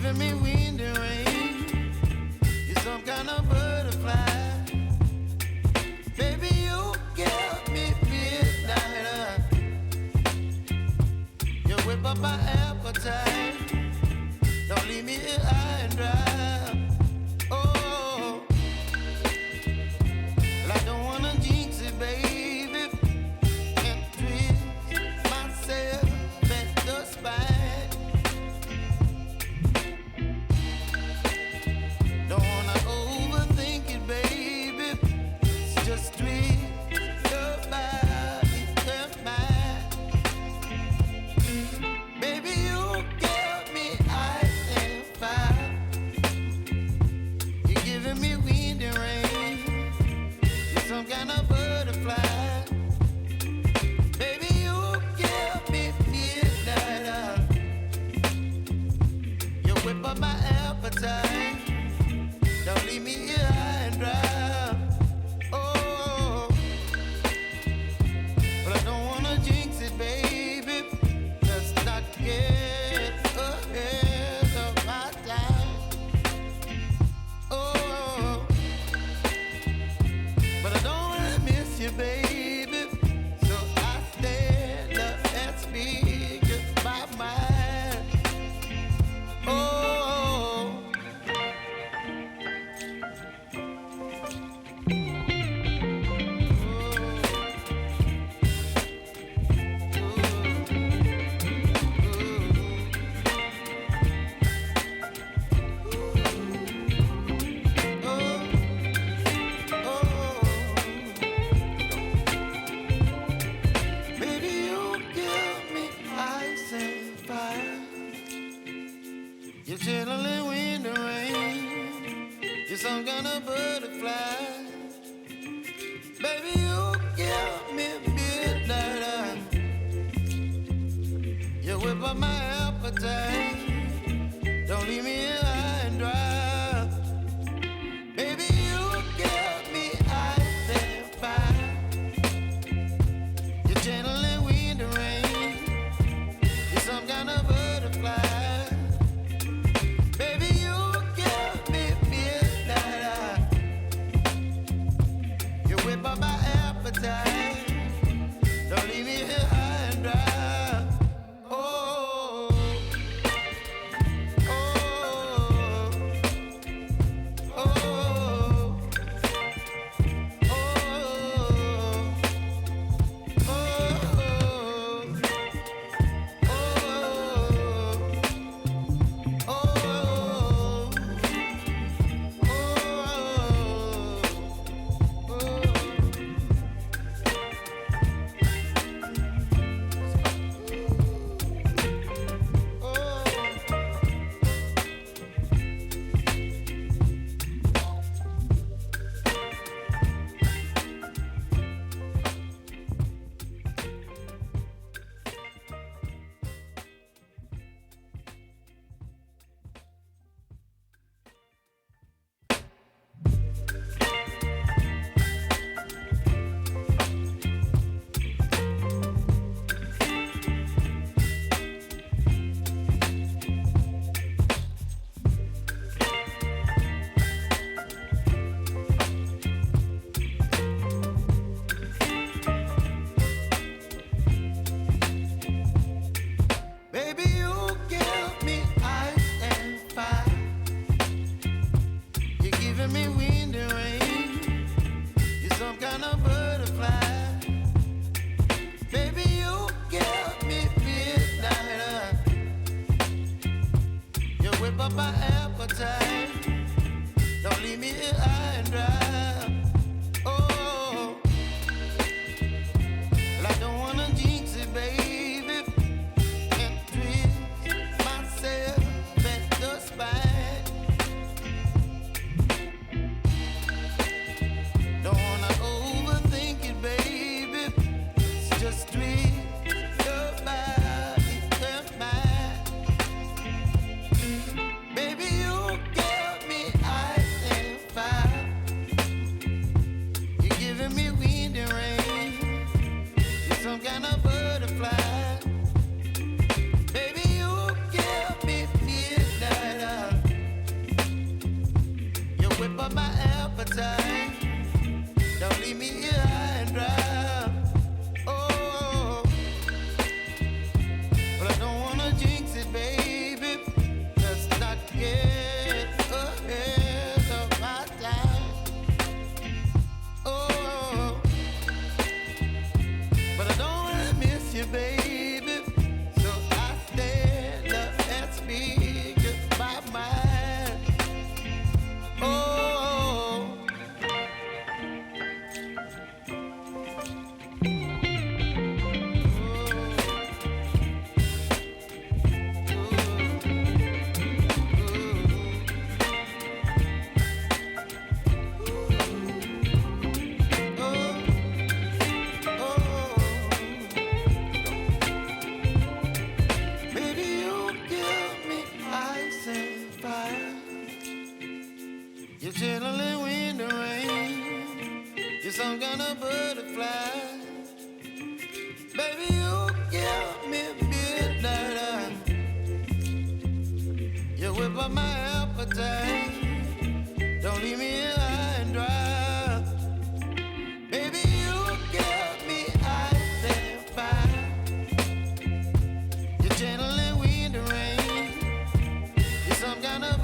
giving me wind and rain. You're some kind of butterfly. Baby, you give me midnight. You whip up my appetite. Don't leave me here high and dry. Oh, well, I don't wanna jinx it, baby. Can't twist myself at the spine. Don't wanna overthink it, baby. It's just twist your body and mine. Baby, you give me ice and fire. You're giving me wind and rain. You're some kind of butterfly. Baby, you give me midnight. You whip up my appetite. Don't leave me here high and dry. Oh, but I don't wanna jinx it, baby. Let's not get ahead of my time. Oh, but I don't wanna miss you, baby. So I stand up and speak my mind. Oh. Baby, you give me ice and fire. You're chilling wind and rain. You're some kind of butterfly. Baby, you give me midnight. You whip up my appetite. Don't leave me here high and dry. Baby, you give me ice and fire. You're channeling wind and rain. You're some kind of butterfly. Baby, you give me midnight. You whip up my appetite. Don't leave me here high and dry. Oh, oh, oh, oh, baby, you give me ice and fire. You're giving me wind and rain. You're some kind of butterfly. Baby, you give me midnight. You whip up my appetite. Don't leave me here high and dry. Oh, well, I don't wanna jinx it, baby. Can't twist myself at the spine. Don't wanna overthink it, baby. It's just twist your body and mine. Baby, you give me ice and fire. You're chilling wind and rain. You're some kind of butterfly. Baby, you give me midnight. You whip up my appetite. Don't leave me here high and dry. Baby, you give me ice and fire. You're channeling wind and rain. You're some kind of